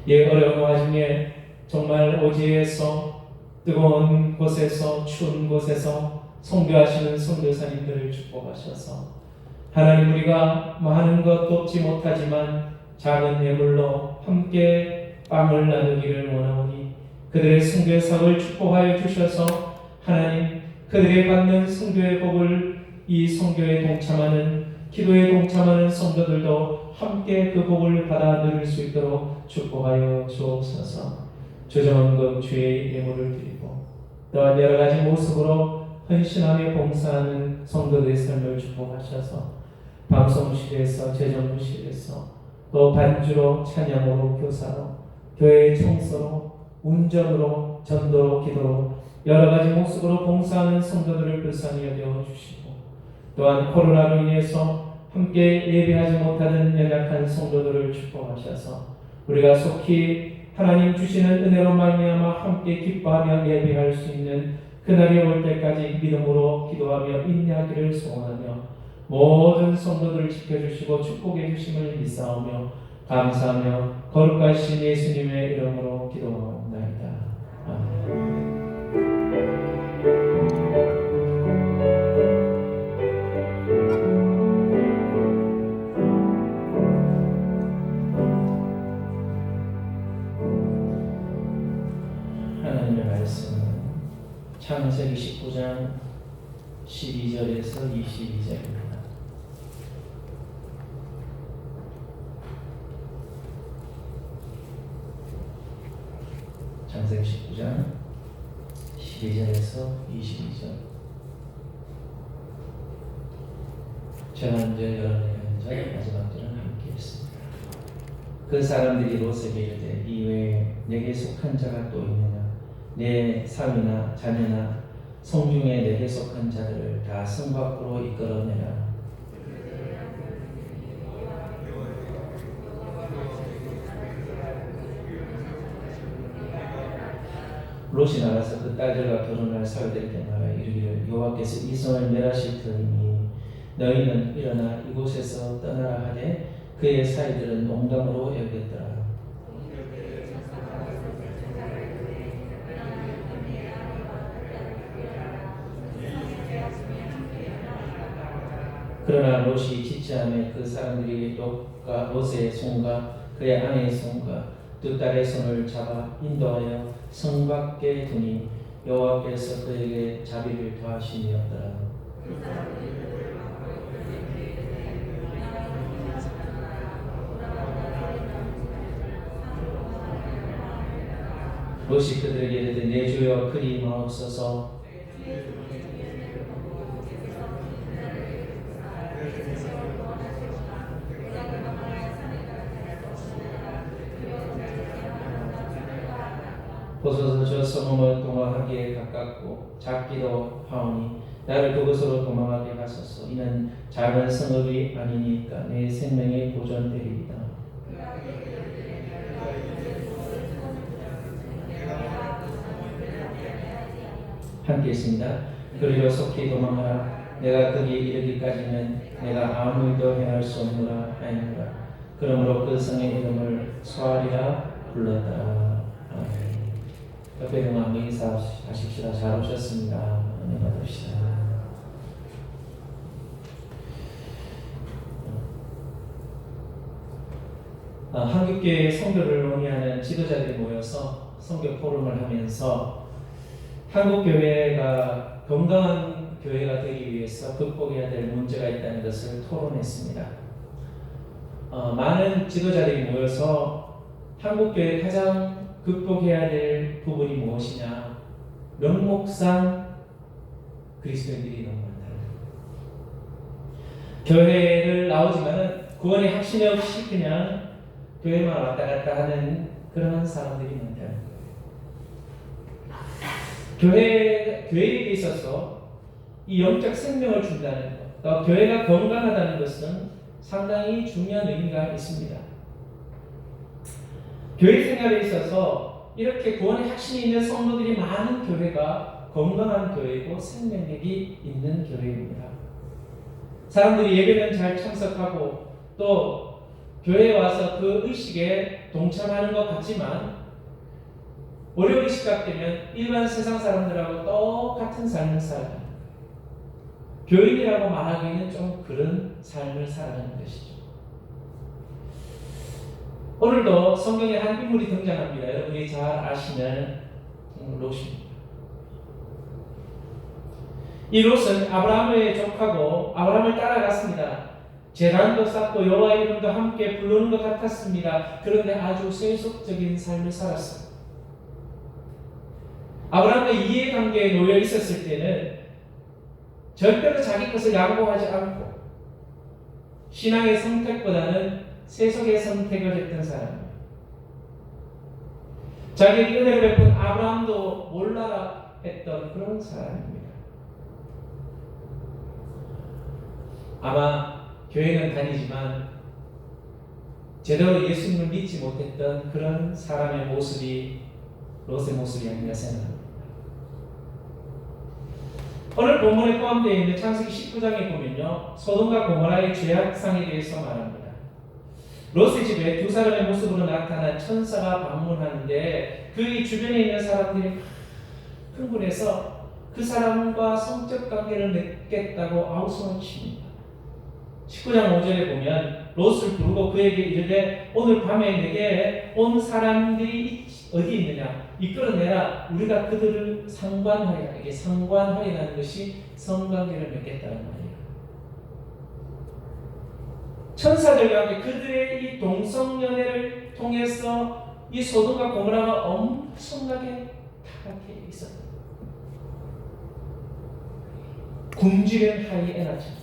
이 어려운 와중에 정말 오지에서 뜨거운 곳에서 추운 곳에서 선교하시는 선교사님들을 축복하셔서 하나님, 우리가 많은 것 돕지 못하지만 작은 예물로 함께 빵을 나누기를 원하오니 그들의 선교의 사역을 축복하여 주셔서 하나님, 그들이 받는 선교의 복을 이 선교에 동참하는, 기도에 동참하는 성도들도 함께 그 복을 받아 누릴 수 있도록 축복하여 주옵소서. 조정원금 주의 예물을 드리고 또한 여러 가지 모습으로 헌신하며 봉사하는 성도들의 삶을 축복하셔서 방송실에서, 재정부실에서, 또 반주로, 찬양으로, 교사로, 교회 청소로, 운전으로, 전도로, 기도로 여러 가지 모습으로 봉사하는 성도들을 불쌍히 여겨 주시고, 또한 코로나로 인해서 함께 예배하지 못하는 연약한 성도들을 축복하셔서 우리가 속히 하나님 주시는 은혜로 말미암아 함께 기뻐하며 예배할 수 있는 그날이 올 때까지 믿음으로 기도하며 인내하기를 소원하며 모든 성도들을 지켜주시고 축복해 주심을 믿사오며 감사하며 거룩하신 예수님의 이름으로 기도하옵나이다. 아멘. 하나님의 말씀은 창세기 19장 12절에서 22절입니다. 창세기 19장 12절에서 22절. 제가 먼저 여러분의 마지막 절은 함께 했습니다. 그 사람들이 롯에게 이르되 이외에 내게 속한 자가 또 있느냐? 내 삶이나 자녀나 성중에 내게 속한 자들을 다 성 밖으로 이끌어내라. 롯이 나가서 그 딸들과 결혼할 사위들에게 말하여 이르기를 여호와께서 이 성을 멸하실 터이니 너희는 일어나 이곳에서 떠나라 하되 그의 사위들은 농담으로 여겼더라. 그러나 롯이 지체함에 그 사람들이 롯의 손과 그의 아내의 손과 두 딸의 손을 잡아 인도하여 성 밖에 두니 여호와께서 그에게 자비를 더하심이었더라. 롯이 그들에게 이르되 내 주여 그리 마옵소서. 보소서 저 소돔을 도망하기에 가깝고 작기도 하오니 나를 그곳으로 도망하게 하소서. 이는 작은 성읍이 아니니까 내 생명이 보존되리이다. 함께 있습니다. 그리로 속히 도망하라. 내가 거기에 이르기까지는 내가 아무 일도 행할 수 없노라 하였노라. 그러므로 그 성의 이름을 소알이라 불렀더라. 아멘. 옆에 있는 한번 인사하십시다. 잘 오셨습니다. 은혜 받읍시다. 한국교회 선교를 논의하는 지도자들이 모여서 선교 포럼을 하면서 한국교회가 건강한 교회가 되기 위해서 극복해야 될 문제가 있다는 것을 토론했습니다. 많은 지도자들이 모여서 한국교회 가장 극복해야 될 부분이 무엇이냐? 명목상 그리스도인들이 너무 많다. 교회를 나오지만 구원의 확신이 없이 그냥 교회만 왔다 갔다 하는 그런 사람들이 많다. 교회에게 있어서 이 영적 생명을 준다는 것, 또 교회가 건강하다는 것은 상당히 중요한 의미가 있습니다. 교회 생활에 있어서 이렇게 구원의 확신이 있는 성도들이 많은 교회가 건강한 교회이고 생명력이 있는 교회입니다. 사람들이 예배는 잘 참석하고 또 교회에 와서 그 의식에 동참하는 것 같지만 월요일이 시작되면 일반 세상 사람들하고 똑같은 삶을 살아가는, 교인이라고 말하기에는 좀 그런 삶을 살아가는 것이죠. 오늘도 성경에 한 인물이 등장합니다. 여러분이 잘 아시는 롯입니다. 이 롯은 아브라함의 족하고 아브라함을 따라갔습니다. 제단도 쌓고 여호와 이름도 함께 부르는 것 같았습니다. 그런데 아주 세속적인 삶을 살았어요. 아브라함과 이해관계에 놓여 있었을 때는 절대로 자기 것을 양보하지 않고 신앙의 선택보다는 세속의 선택을 했던 사람입니다. 자기에게 은혜를 베푼 아브라함도 몰라라 했던 그런 사람입니다. 아마 교회는 다니지만 제대로 예수님을 믿지 못했던 그런 사람의 모습이 롯의 모습이 아닌가 생각합니다. 오늘 본문에 포함되어 있는 창세기 19장에 보면요, 소돔과 고모라의 죄악상에 대해서 말합니다. 롯의 집에 두 사람의 모습으로 나타난 천사가 방문하는데 그의 주변에 있는 사람들이 흥분해서 그 사람과 성적 관계를 맺겠다고 아우성을 칩니다. 19장 5절에 보면 롯을 부르고 그에게 이르되 오늘 밤에 내게 온 사람들이 어디 있느냐 이끌어내라. 우리가 그들을 상관하리라. 이게 상관하리라는 것이 성관계를 맺겠다는 말이에요. 천사들과 함께 그들의 이 동성연애를 통해서 이 소돔과 고모라가 엄청나게 타락해 있었다. 굶주린 하이에나처럼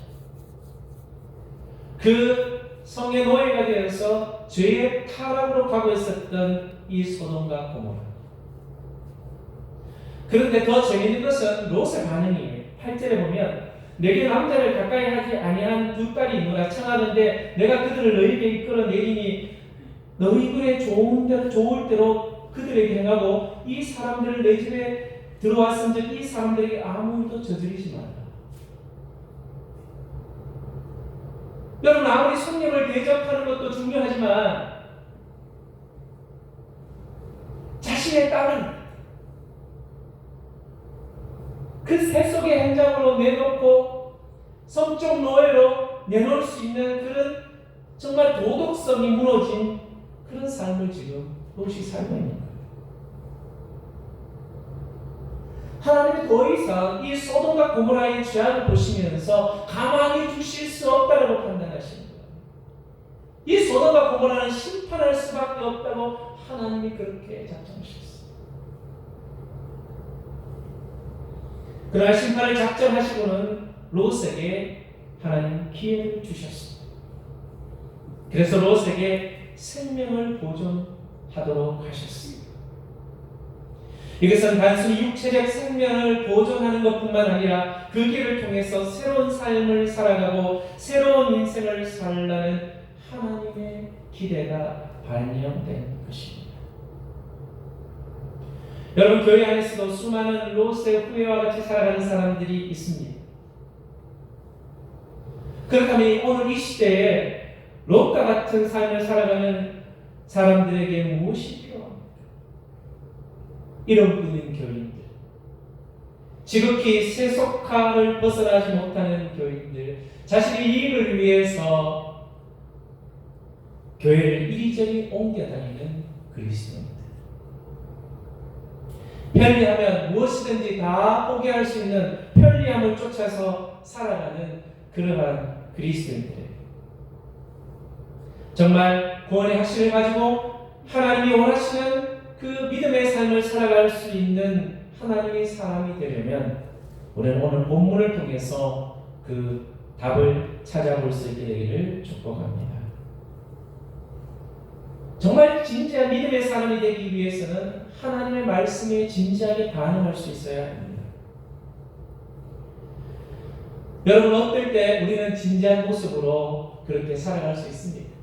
그 성의 노예가 되어서 죄의 타락으로 가고 있었던 이 소돔과 고모라. 그런데 더 재미있는 것은 롯의 반응이에요. 8절에 보면 내게 남자를 가까이 하지 아니한 두 딸이 있노라. 청하는데 내가 그들을 너희에게 이끌어내리니 너희들의 좋을 대로 그들에게 행하고 이 사람들을 내 집에 들어왔은즉 이 사람들에게 아무 일도 저지르지 마라. 여러분, 아무리 성령을 대접하는 것도 중요하지만 자신의 딸은 그 세속의 행장으로 내놓고 성적 노예로 내놓을 수 있는 그런 정말 도덕성이 무너진 그런 삶을 지금 롯이 살고 있는 거예요. 하나님이 더 이상 이 소돔과 고모라의 죄악을 보시면서 가만히 두실 수 없다고 판단하시는 거예요. 이 소돔과 고모라는 심판할 수밖에 없다고 하나님이 그렇게 작정하셨어요. 그러나 심판을 작정하시고는 롯에게 하나님 기회를 주셨습니다. 그래서 롯에게 생명을 보존하도록 하셨습니다. 이것은 단순히 육체적 생명을 보존하는 것뿐만 아니라 그 길을 통해서 새로운 삶을 살아가고 새로운 인생을 살라는 하나님의 기대가 반영된 것입니다. 여러분, 교회 안에서도 수많은 롯의 후예와 같이 살아가는 사람들이 있습니다. 그렇다면 오늘 이 시대에 롯과 같은 삶을 살아가는 사람들에게 무엇이 필요합니까? 이름뿐인 교인들, 지극히 세속화를 벗어나지 못하는 교인들, 자신의 이익을 위해서 교회를 이리저리 옮겨다니는 그리스도인들, 편리하면 무엇이든지 다 포기할 수 있는 편리함을 쫓아서 살아가는 그러한 그리스도인들, 정말 구원의 확신을 가지고 하나님이 원하시는 그 믿음의 삶을 살아갈 수 있는 하나님의 사람이 되려면 우리는 오늘 본문을 통해서 그 답을 찾아볼 수 있게 되기를 축복합니다. 정말 진지한 믿음의 사람이 되기 위해서는 하나님의 말씀에 진지하게 반응할 수 있어야 합니다. 여러분, 어떨 때 우리는 진지한 모습으로 그렇게 살아갈 수 있습니다?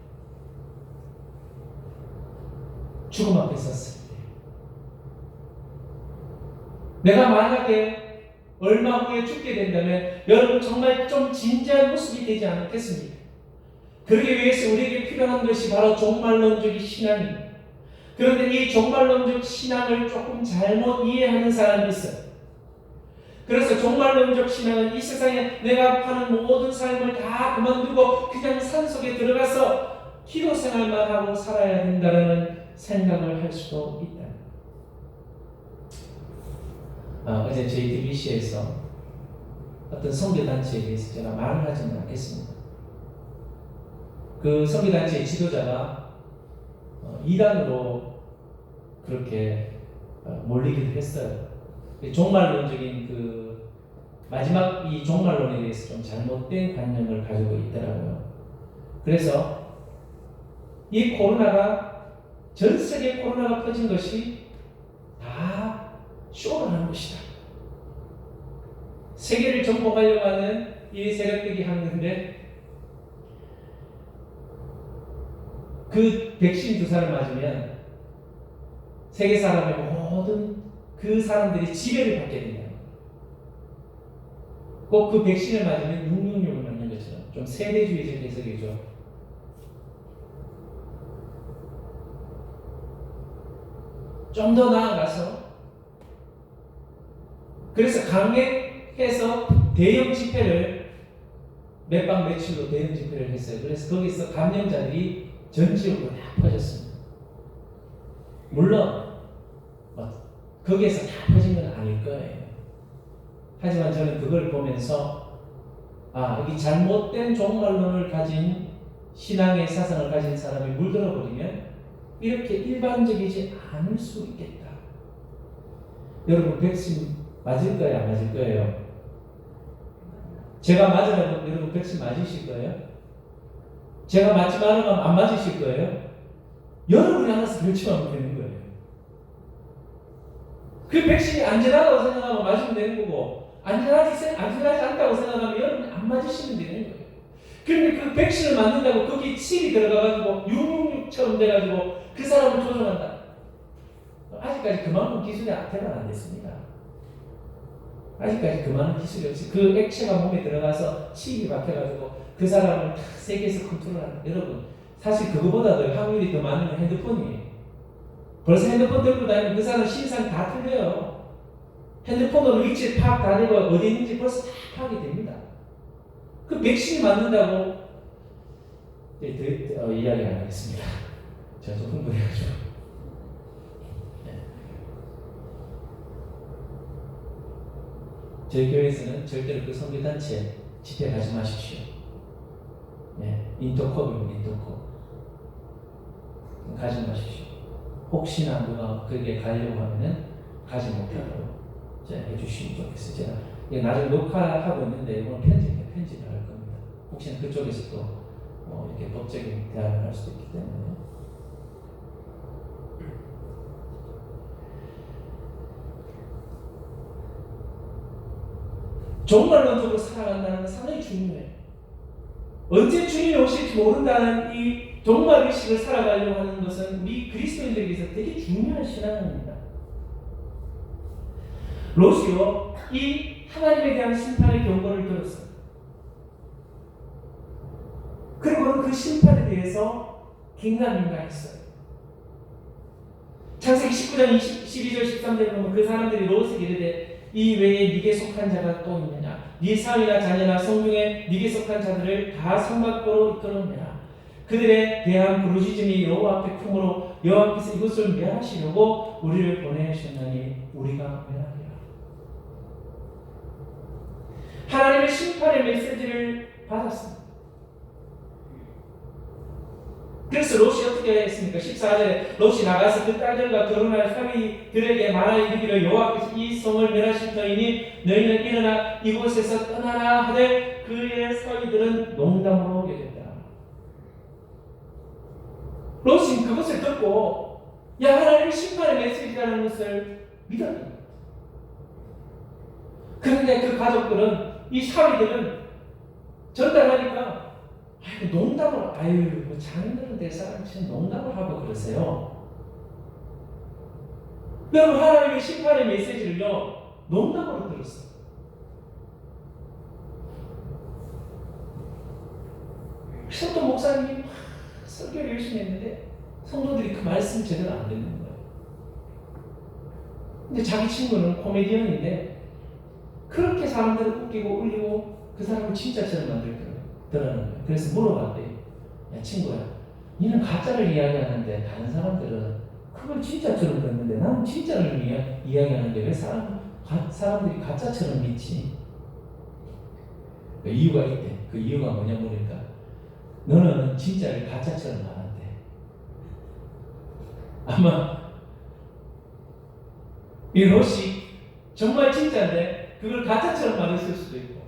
죽음 앞에 섰을 때, 내가 만약에 얼마 후에 죽게 된다면 여러분 정말 좀 진지한 모습이 되지 않겠습니까? 그러기 위해서 우리에게 필요한 것이 바로 종말론적인 신앙입니다. 그런데 이 종말론적 신앙을 조금 잘못 이해하는 사람이 있어요. 그래서 종말론적 신앙은 이 세상에 내가 파는 모든 삶을 다 그만두고 그냥 산속에 들어가서 기도 생활만 하고 살아야 된다는 생각을 할 수도 있다. 어제 JTBC에서 어떤 선교단체에 대해서 제가 말을 하지는 않겠습니다. 그 선교단체의 지도자가 이단으로 그렇게 몰리기도 했어요. 종말론적인 그 마지막 이 종말론에 대해서 좀 잘못된 관념을 가지고 있더라고요. 그래서 이 코로나가 전 세계 코로나가 퍼진 것이 다 쇼를 하는 것이다. 세계를 정복하려고 하는 이 세력들이 하는데 그 백신 주사를 맞으면 세계 사람의 모든 그 사람들이 지배를 받게 된다. 꼭 그 백신을 맞으면 666을 맞는 것처럼 좀 세대주의적 해석이죠. 좀 더 나아가서 그래서 강력해서 대형 집회를 몇 박 며칠로 대형 집회를 했어요. 그래서 거기서 감염자들이 전 지역으로 다 퍼졌습니다. 물론 거기에서 다 퍼진 건 아닐 거예요. 하지만 저는 그걸 보면서 이 잘못된 종말론을 가진 신앙의 사상을 가진 사람이 물들어 버리면 이렇게 일반적이지 않을 수 있겠다. 여러분 백신 맞을 거예요? 안 맞을 거예요? 제가 맞으면 여러분 백신 맞으실 거예요? 제가 맞지 말으면 안 맞으실 거예요? 여러분이 알아서 결정하면 되는 거예요. 그 백신이 안전하다고 생각하면 맞으면 되는 거고 안전하지 않다고 생각하면 여러분이 안 맞으시면 되는 거예요. 그런데 그 백신을 맞는다고 거기 칩이 들어가가지고 666처럼 돼가지고 그 사람을 조종한다. 아직까지 그만큼 기술이 발달 안 됐습니다. 아직까지 그만한 기술이 없이 그 액체가 몸에 들어가서 칩이 박혀가지고 그 사람을 세계에서 컨트롤하는. 여러분 사실 그거보다도 확률이 더 많은 건 핸드폰이에요. 벌써 핸드폰 들고 다니면 그 사람 신상이 다 틀려요. 핸드폰으로 위치 파악 다 되고 어디 있는지 벌써 다 파악이 됩니다. 그 백신이 맞는다고 이야기 안 하겠습니다. 제가 좀 흥분해가지고. 저희 교회에서는 절대로 그 선교단체 집회 가지 마십시오. 인터컵입니다. 인터컵. 가지 마십시오. 혹시나 누가 거기에 가려고 하면은 가지 못하도록 해주시면 좋겠어요. 제가 나중에 녹화하고 있는데 이건 편집을 할 겁니다. 혹시나 그쪽에서 또 이렇게 법적인 대화를 할 수도 있기 때문에. 종말론적으로 살아간다는 건 상당히 중요해요. 언제 주님이 오실지 모른다는 이 종말의식을 살아가려고 하는 것은 우리 그리스도인들에게서 되게 중요한 신앙입니다. 롯이요, 이 하나님에 대한 심판의 경고를 들었어요. 그리고는 그 심판에 대해서 긴가민가했어요. 창세기 19장 12절 13절에 보면 그 사람들이 롯에게 이르되 이 외에 네게 속한 자가 또 있느냐? 네 사위나 자녀나 성중에 네게 속한 자들을 다 성 밖으로 이끌어내라. 그들에 대한 부르짖음이 여호와 앞에 크므로 여호와께서 이것을 멸하시려고 우리를 보내셨나니 우리가 멸하리라. 하나님의 심판의 메시지를 받았습니다. 그래서 롯이 어떻게 했습니까? 14절에 롯이 나가서 그 딸들과 결혼할 사위들에게 말하 이르기를 여호와께서 이 성을 멸하실 터이니 너희는 일어나 이곳에서 떠나라 하되 그의 사위들은 농담으로 여겼다. 롯은 그것을 듣고 하나님의 심판의 메시지라는 것을 믿었다. 그런데 그 가족들은 이 사위들은 전달하니까 농담을 뭐 자녀들은 될 사람처럼 농담을 하고 그러세요. 여러분 하나님의 심판의 메시지를요 농담으로 들었어요. 그래서 또 목사님이 막 설교를 열심히 했는데 성도들이 그 말씀을 제대로 안 듣는 거예요. 근데 자기 친구는 코미디언인데 그렇게 사람들을 웃기고 울리고 그 사람을 진짜처럼 만들더라는 거예요. 그래서 물어봤대요. 야 친구야, 니는 가짜를 이야기하는데 다른 사람들은 그걸 진짜처럼 듣는데 나는 진짜를 이야기하는데 왜 사람들이 가짜처럼 믿지? 그 이유가 있대. 그 이유가 뭐냐 보니까 너는 진짜를 가짜처럼 말한대. 아마 이 롯이 정말 진짜인데 그걸 가짜처럼 말했을 수도 있고,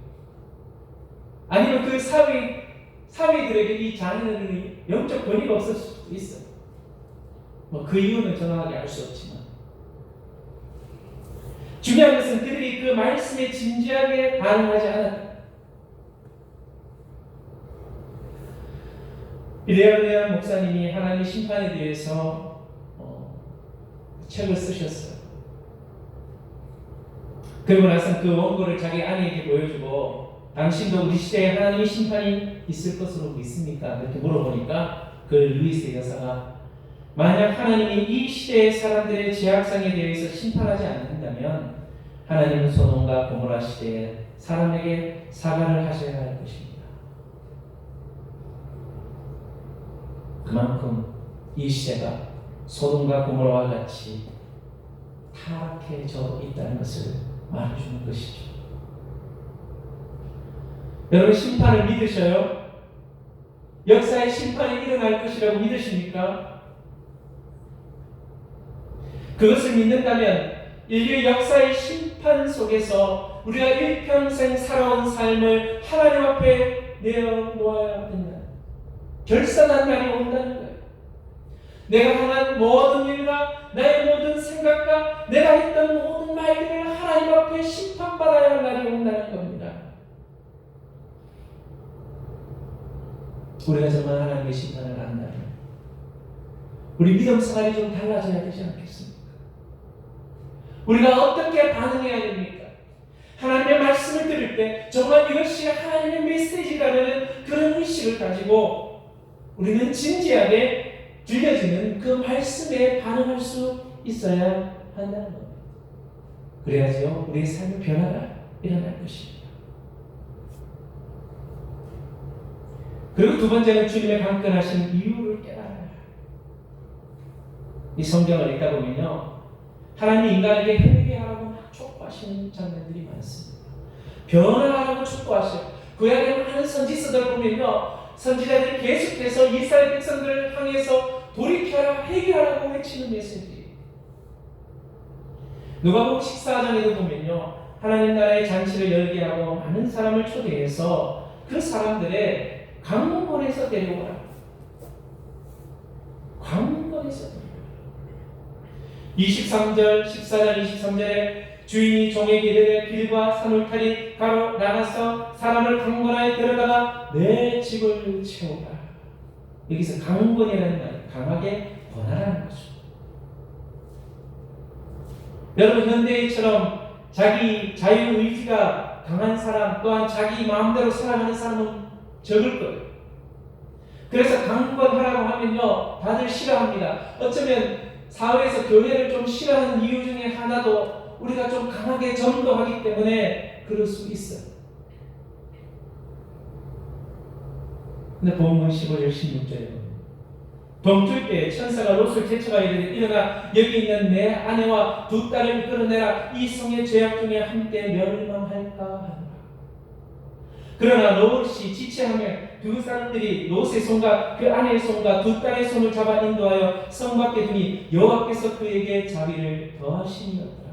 아니면 그 사위들에게 이 자녀들이 영적 권위가 없을 수도 있어. 뭐 그 이유는 정확하게 알 수 없지만 중요한 것은 그들이 그 말씀에 진지하게 반응하지 않았다. 빌레르야 목사님이 하나님의 심판에 대해서 책을 쓰셨어요. 그리고 나서 그 원고를 자기 아내에게 보여주고 당신도 우리 시대에 하나님의 심판이 있을 것으로 믿습니까? 이렇게 물어보니까 그 루이스 여사가 만약 하나님이 이 시대의 사람들의 죄악상에 대해서 심판하지 않는다면 하나님은 소돔과 고모라 시대에 사람에게 사과를 하셔야 할 것입니다. 그만큼 이 시대가 소돔과 고모라와 같이 타락해져 있다는 것을 말해주는 것이죠. 여러분 심판을 믿으셔요? 역사의 심판이 일어날 것이라고 믿으십니까? 그것을 믿는다면 인류 역사의 심판 속에서 우리가 일평생 살아온 삶을 하나님 앞에 내어놓아야 된다. 결산한 날이 온다는 거예요. 내가 행한 모든 일과 나의 모든 생각과 내가 했던 모든 말들을 하나님 앞에 심판받아야 할 날이 온다는 겁니다. 우리가 정말 하나님의 심판을 안다면 우리 믿음 생활이 좀 달라져야 되지 않겠습니까? 우리가 어떻게 반응해야 됩니까? 하나님의 말씀을 들을 때 정말 이것이 하나님의 메시지라는 그런 의식을 가지고 우리는 진지하게 들려지는 그 말씀에 반응할 수 있어야 한다는 겁니다. 그래야지요 우리의 삶의 변화가 일어날 것입니다. 그리고 두 번째는 주님의 강권하신 이유를 깨달아야 해요. 이 성경을 읽다 보면요 하나님이 인간에게 회개하라고 막 촉구하시는 장면들이 많습니다. 변화하라고 촉구하셔요. 구약의 많은 선지서들 보면요 선지자들이 계속해서 이스라엘 백성들을 향해서 돌이켜라 회개하라고 외치는 메시지. 누가복음 14장에도 보면요 하나님 나라의 잔치를 열게 하고 많은 사람을 초대해서 그 사람들의 광문원에서 데려오라. 광문원에서 데려오라. 14장 23절에 주인이 종에게 이르되 길과 산울타리 가로 나가서 사람을 강권하에 데려다가 내 집을 채우라. 여기서 강권이라는 말이 강하게 권하라는 거죠. 여러분 현대인처럼 자기 자유의지가 강한 사람 또한 자기 마음대로 살아가는 사람은 적을 거예요. 그래서 강권하라고 하면요 다들 싫어합니다. 어쩌면 사회에서 교회를 좀 싫어하는 이유 중에 하나도 우리가 좀 강하게 전도하기 때문에 그럴 수 있어요. 근데 본문 15절 16절에 동틀 때 천사가 롯을 제쳐가 이르되 일어나 여기 있는 내 아내와 두 딸을 끌어내라. 이 성의 죄악 중에 함께 멸망할까 하노라. 그러나 롯이 지체하며 두 사람들이 롯의 손과 그 아내의 손과 두 딸의 손을 잡아 인도하여 성 밖에 두니 여호와께서 그에게 자비를 더하시니였더라.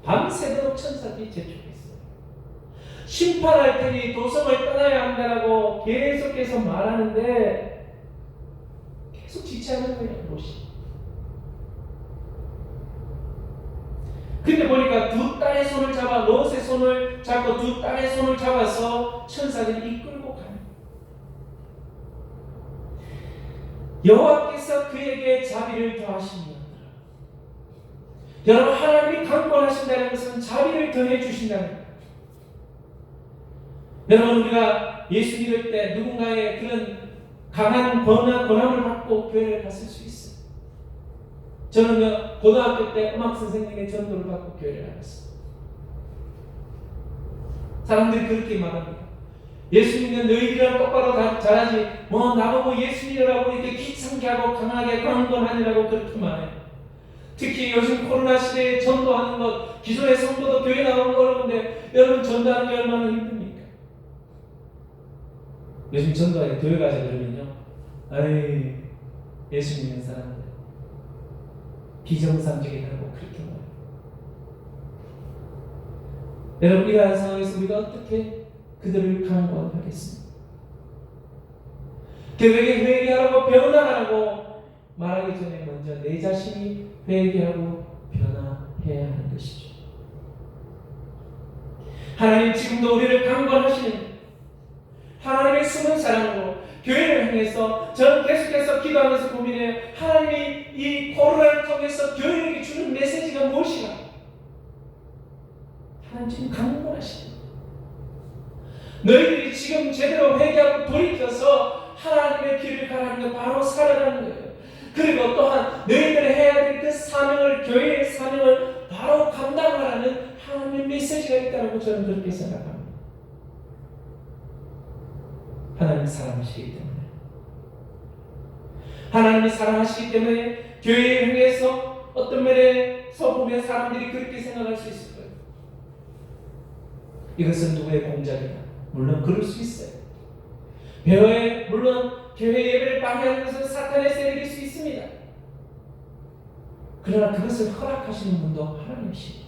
밤새도록 천사들이 재촉했어요. 심판할 테니 도성을 떠나야 한다라고 계속해서 말하는데 계속 지체하는 거예요, 롯이. 근데 보니까 두 딸의 손을 잡아 롯의 손을 잡고 두 딸의 손을 잡아서 천사들이 이끌고 가요. 여호와께서 그에게 자비를 더하시니라. 여러분 하나님이 강권하신다는 것은 자비를 더해 주신다는 거예요. 여러분 우리가 예수 믿을 때 누군가의 그런 강한 권함을 받고 교회를 갔을 수 있어요. 저는 고등학교 때 음악 선생님의 전도를 받고 교회를 나갔어요. 사람들이 그렇게 말합니다. 예수 믿는 너희들은 똑바로 잘하지 나보고 예수 믿으라고 이렇게 귀찮게 하고 강하게 강권하느라고 그렇게 말해요. 특히 요즘 코로나 시대에 전도하는 것, 기존의 성도도 교회 나오는 거 어려운데 여러분 전도하는 게 얼마나 힘듭니까? 요즘 전도에 교회 가자 그러면요, 아이 예수 믿는 사람들 비정상적이라고 그렇게 말해요. 여러분, 이러한 상황에서 우리가 어떻게 그들을 강권하겠습니까? 그들에게 회개하라고 변화하라고 말하기 전에 먼저 내 자신이 회개하고 변화해야 하는 것이죠. 하나님 지금도 우리를 강권하시는 하나님의 숨은 사랑으로 교회를 향해서 저는 계속해서 기도하면서 고민해요. 하나님이 이 코로나를 통해서 교회에게 주는 메시지가 무엇인가? 하나님 지금 강권하시는 너희들이 지금 제대로 회개하고 돌이켜서 하나님의 길을 가라는 거 바로 살아가는 거예요. 그리고 또한 너희들이 해야 될 그 사명을, 교회의 사명을 바로 감당하라는 하나님의 메시지가 있다고 저는 그렇게 생각합니다. 하나님이 사랑하시기 때문에, 하나님이 사랑하시기 때문에 교회에 향해서 어떤 면에서 보면 사람들이 그렇게 생각할 수 있을 거예요. 이것은 누구의 공작이다. 물론 그럴 수 있어요. 물론 교회 예배를 방해하는 것은 사탄의 세력일 수 있습니다. 그러나 그것을 허락하시는 분도 하나님이시죠.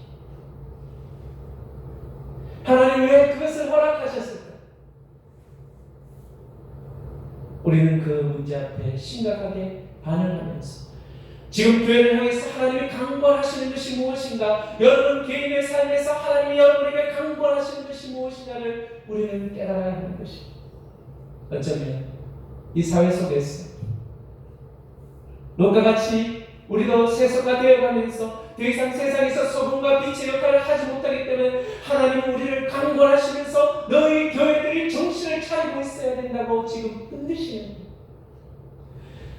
하나님 왜 그것을 허락하셨을까? 우리는 그 문제 앞에 심각하게 반응하면서 지금 교회를 향해서 하나님이 강권하시는 것이 무엇인가, 여러분 개인의 삶에서 하나님이 여러분에게 강권하시는 것이 무엇인가를 우리는 깨달아야 하는 것입니다. 어쩌면 이 사회 속에서 롯과 같이 우리도 세속화 되어가면서 더 이상 세상에서 소금과 빛의 역할을 하지 못하기 때문에 하나님은 우리를 강권하시면서 너희 교회들이 정신을 차리고 있어야 된다고 지금 흔드시는 거예요.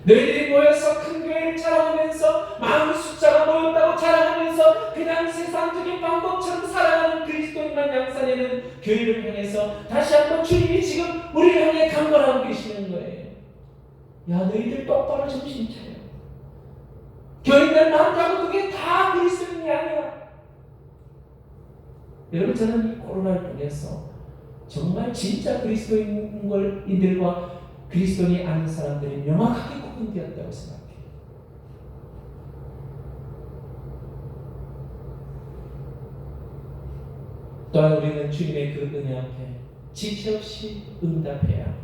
너희들이 모여서 큰 교회를 자랑하면서 많은 숫자가 모였다고 자랑하면서 그냥 세상적인 방법처럼 살아가는 그리스도인만 양산에는 교회를 향해서 다시 한번 주님이 지금 우리를 향해 강권하고 계시는 거예요. 야, 너희들 똑바로 정신 차려. 교인들 많다고 그게 다 그리스도인이 아니야. 여러분, 저는 이 코로나를 통해서 정말 진짜 그리스도인들과 그리스도인이 아닌 사람들이 명확하게 구분되었다고 생각해요. 또한 우리는 주님의 그 은혜 앞에 지체 없이 응답해야 합니다.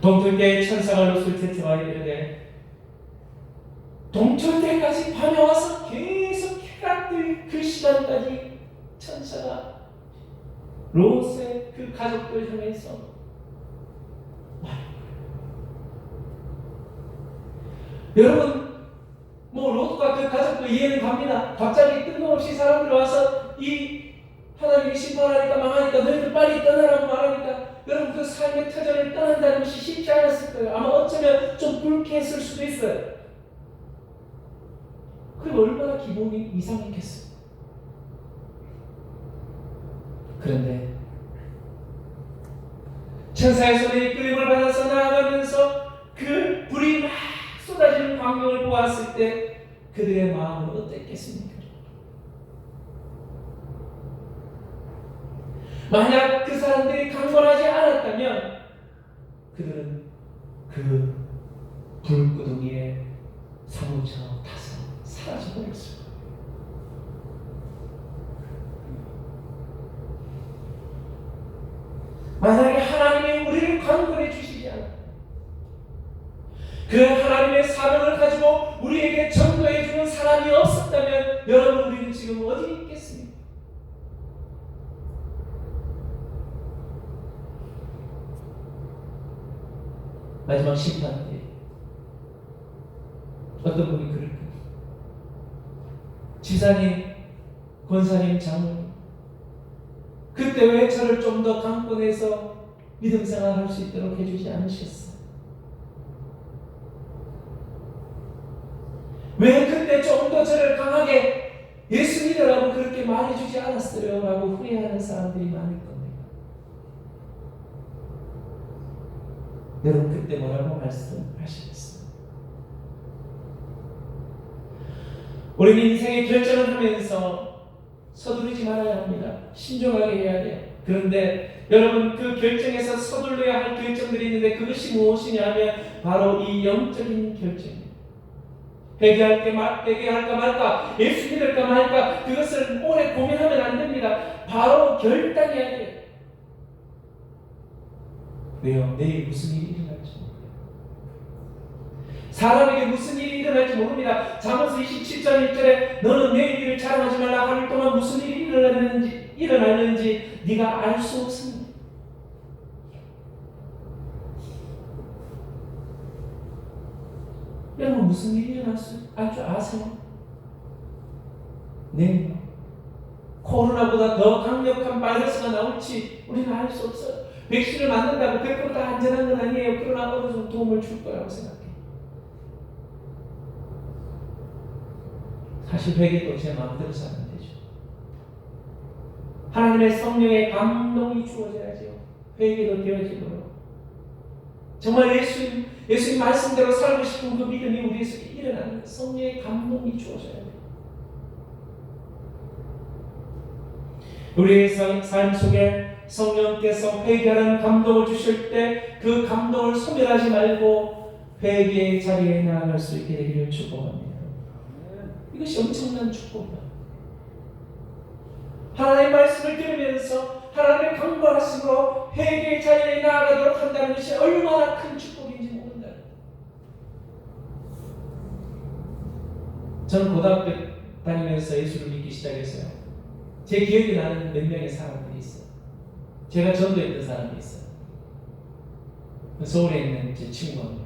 동틀때 천사가 롯을 제쳐와 이르되 동철 때까지 밤에 와서 계속 해가 뜰 그 시간까지 천사가 롯의 그 가족들 향해서 여러분, 롯과 그 가족도 이해는 갑니다. 갑자기 뜬금없이 사람들이 와서 이 하나님이 심판하니까 망하니까 너희들 빨리 떠나라고 말하니까 여러분 그 삶의 터전을 떠난다는 것이 쉽지 않았을 거예요. 아마 어쩌면 좀 불쾌했을 수도 있어요. 그리고 얼마나 기분이 이상했겠어요. 그런데 천사의 손에 이끌림을 받아서 나아가면서 그 불이 막 쏟아지는 광경을 보았을 때 그들의 마음은 어땠겠습니까? 만약 그 사람들이 강권하지 않았다면 그들은 그 불구덩이에 사무쳐 타서 사라져버렸습니다. 만약에 하나님이 우리를 강권해 주시지 않았다면, 그 하나님의 사명을 가지고 우리에게 전도해 주는 사람이 없었다면 여러분, 우리는 지금 어디 있겠습니까? 마지막 심판 때 어떤 분이 그럴 거예요. 지사님, 권사님, 장로님, 그때 왜 저를 좀 더 강권해서 믿음 생활할 수 있도록 해주지 않으셨어요? 왜 그때 좀 더 저를 강하게 예수 믿으라고 그렇게 말해주지 않았어요? 라고 후회하는 사람들이 많을 겁니다. 여러분 그때 뭐라고 말씀하시겠어요? 우리는 인생의 결정을 하면서 서두르지 말아야 합니다. 신중하게 해야 돼요. 그런데 여러분 그 결정에서 서둘러야 할 결정들이 있는데 그것이 무엇이냐 하면 바로 이 영적인 결정입니다. 회개할까 말까, 예수 믿을까 말까, 그것을 오래 고민하면 안 됩니다. 바로 결단해야 돼요. 왜요? 내일 무슨 일이 일어날지 모릅니다. 사람에게 무슨 일이 일어날지 모릅니다. 잠언서 27장 1절에 너는 내일 일을 자랑하지 말라. 하루 동안 무슨 일이 일어났는지 네가 알 수 없습니다. 여러분 무슨 일이 일어날 줄 아세요? 네. 코로나보다 더 강력한 바이러스가 나올지 우리는 알 수 없어요. 백신을 맞는다고 100% 다 안전한 건 아니에요. 그러나 어느 정도 도움을 줄 거라고 생각해요. 사실 회개도 제 마음대로 살면 되죠. 하나님의 성령의 감동이 주어져야죠. 회개도 되어지고요. 정말 예수님 말씀대로 살고 싶은 그 믿음이 우리 속에 일어나는 성령의 감동이 주어져야 돼요. 우리의 삶 속에 성령께서 회개하는 감동을 주실 때 그 감동을 소멸하지 말고 회개의 자리에 나아갈 수 있게 되기를 축복합니다. 이것이 엄청난 축복이다. 하나님의 말씀을 들으면서 하나님의 강구하심으로 회개의 자리에 나아가도록 한다는 것이 얼마나 큰 축복인지 모른다. 저는 고등학교 다니면서 예수를 믿기 시작했어요. 제 기억이 나는 몇 명의 사람들이 있어요. 제가 전도했던 사람이 있어요. 서울에 있는 제 친구입니다.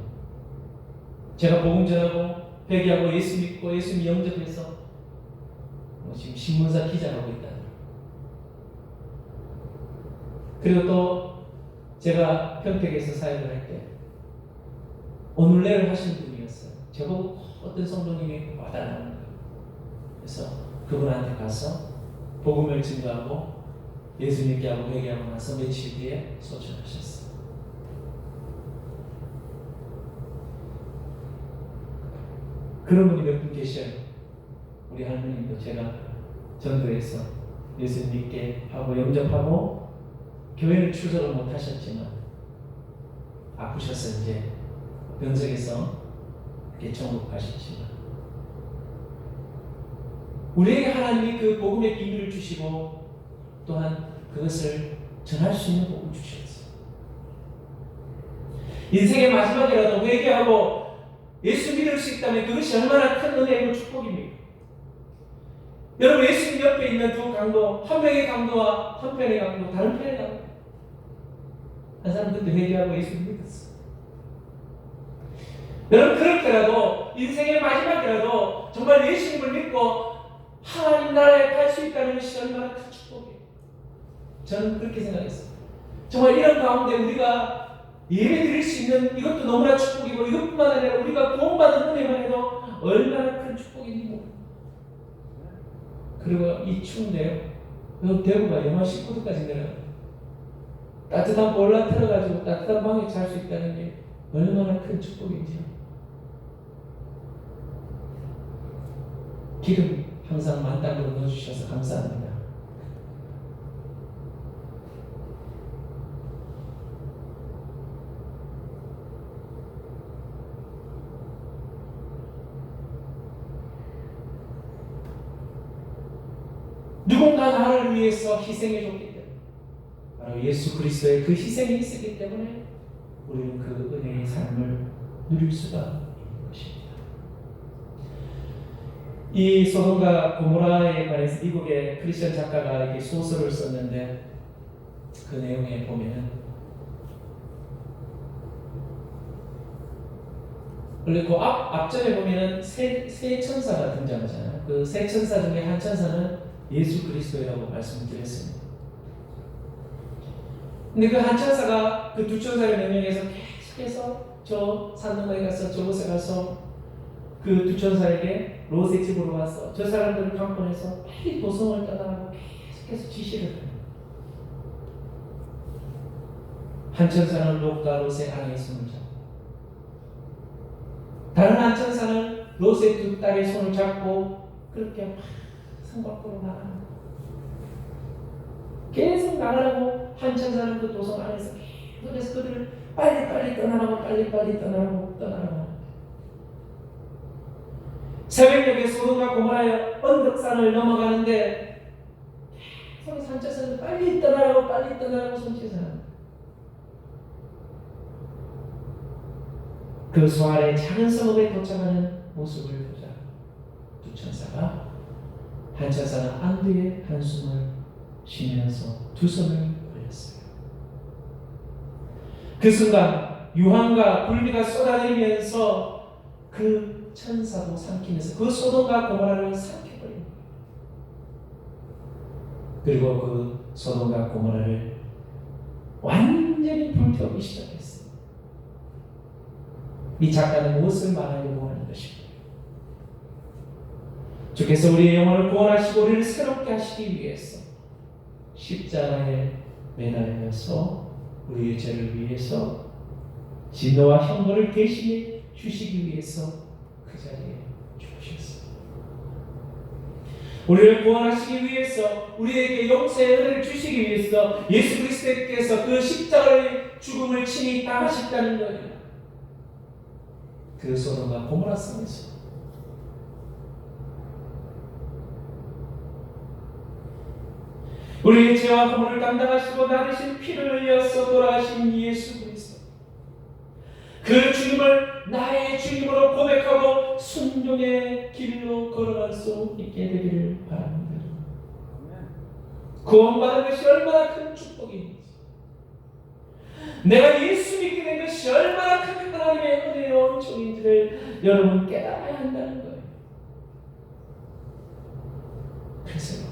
제가 복음 전하고 회개하고 예수 믿고 예수님 영접해서 지금 신문사 기자하고 있다. 그리고 또 제가 평택에서 사역을 할 때 오늘내를 하시는 분이었어요. 저보고 어떤 성도님이 와달라는 거예요. 그래서 그분한테 가서 복음을 증거하고 예수 믿게 하고 회개하고 나서 며칠 뒤에 소천하셨어요. 그런 분이 몇 분 계셔요. 우리 할머님도 제가 전도해서 예수 믿게 하고 영접하고 교회를 출석을 못 하셨지만 아프셔서 이제 병석에서 이렇게 천국 가셨지만 우리에게 하나님이 그 복음의 비밀을 주시고 또한 그것을 전할 수 있는 복음을 주셨어요. 인생의 마지막이라도 회개하고 예수 믿을 수 있다면 그것이 얼마나 큰 은혜이고 축복입니까? 여러분 예수님 옆에 있는 두 강도, 한 명의 강도와 한편의 강도, 다른 편의 강도. 한 사람은 그때 회개하고 예수를 믿었어. 여러분 그렇게라도 인생의 마지막이라도 정말 예수님을 믿고 하나님 나라에 갈 수 있다는 것이 얼마나 큰 축복이에요. 저는 그렇게 생각했어요. 정말 이런 가운데 우리가 예배 드릴 수 있는 이것도 너무나 축복이고 이것뿐만 아니라 우리가 구원받은 은혜만 해도 얼마나 큰 축복인지 모릅니다. 그리고 이 추운데요. 대구가 영하 19도까지 내려가요. 따뜻한 보일러 틀어가지고 따뜻한 방에 잘 수 있다는 게 얼마나 큰 축복인지요. 기름 항상 만땅으로 넣어주셔서 감사합니다. 누군가 나를 위해서 희생해줬기 때문에 바로 예수 그리스도의 그 희생이 있었기 때문에 우리는 그 은혜의 삶을 누릴 수가 있는 것입니다. 이 소돔과 고모라에 관해서 미국의 크리스천 작가가 이렇게 소설을 썼는데 그 내용에 보면은 원래 그 앞전에 보면은 세 천사가 등장하잖아요. 그 세 천사 중에 한 천사는 예수 그리스도라고 말씀드렸습니다. 근데 그 한 천사가 그 두 천사를 명령해서 계속해서 저 산동가에 가서 저곳에 가서 그 두 천사에게 롯의 집으로 와서 저 사람들을 강권해서 빨리 도성을 떠나라고 계속해서 지시를 해요. 한 천사는 롯과 롯의 아내의 손을 잡고 다른 한 천사는 롯의 두 딸의 손을 잡고 그렇게 막 성 밖으로 나가는 거예요. 계속 나가라고 한 천사는 그 도성 안에서 계속해서 그들을 빨리 떠나라고 떠나라고 새벽녘에 소돔과 고모라의 언덕산을 넘어가는데 계속 한 천사는 빨리 떠나라고 손짓하는 그 소알의 작은 성읍에 도착하는 모습을 보자 두 천사가 한 천사는 안도의 한숨을 쉬면서 두 손을 벌렸어요. 그 순간 유황과 불비가 쏟아지면서 그 천사도 삼키면서 그 소돔과 고모라를 삼켜버립니다. 그리고 그 소돔과 고모라를 완전히 불태우기 시작했어요. 이 작가는 무엇을 말하려고 하는 것입니까? 주께서 우리의 영혼을 구원하시고 우리를 새롭게 하시기 위해서 십자가에 매달려서 우리의 죄를 위해서 진노와 형벌을 대신해 주시기 위해서 그 자리에 죽으셨습니다. 우리를 구원하시기 위해서 우리에게 용서의 은혜를 주시기 위해서 예수 그리스도께서 그 십자가의 죽음을 친히 당하셨다는 거예요. 그 소돔과 고모라 성에서 우리의 죄와 허물을 담당하시고 나 대신 피를 흘려서 돌아가신 예수 그리스도 그 주님을 나의 주님으로 고백하고 순종의 길로 걸어갈 수 있게 되기를 바랍니다. 구원받은 것이 얼마나 큰 축복인지 내가 예수 믿게 된 것이 얼마나 큰 하나님의 은혜로운 종인지를 여러분 깨달아야 한다는 거예요. 그래서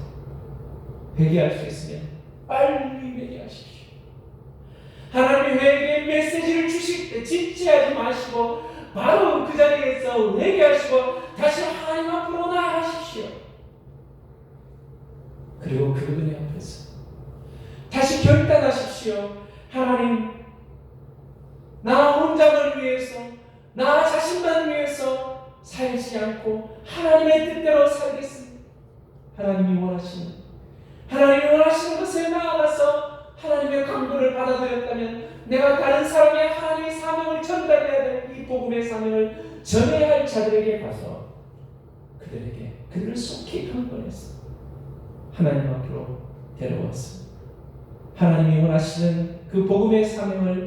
회개할 수 있으면 빨리 회개하십시오. 하나님이 회개의 메시지를 주실 때 지체하지 마시고 바로 그 자리에서 회개하시고 다시 하나님 앞으로 나아가십시오. 그리고 그 은혜 앞에서 다시 결단하십시오. 하나님, 나 혼자를 위해서 나 자신만 위해서 살지 않고 하나님의 뜻대로 살겠습니다. 하나님이 원하시는 것에 나아가서 하나님의 강구를 받아들였다면 내가 다른 사람의 하나님의 사명을 전달해야 될 이 복음의 사명을 전해야 할 자들에게 가서 그들을 속히 강권해서 하나님 앞으로 데려왔습니다. 하나님이 원하시는 그 복음의 사명을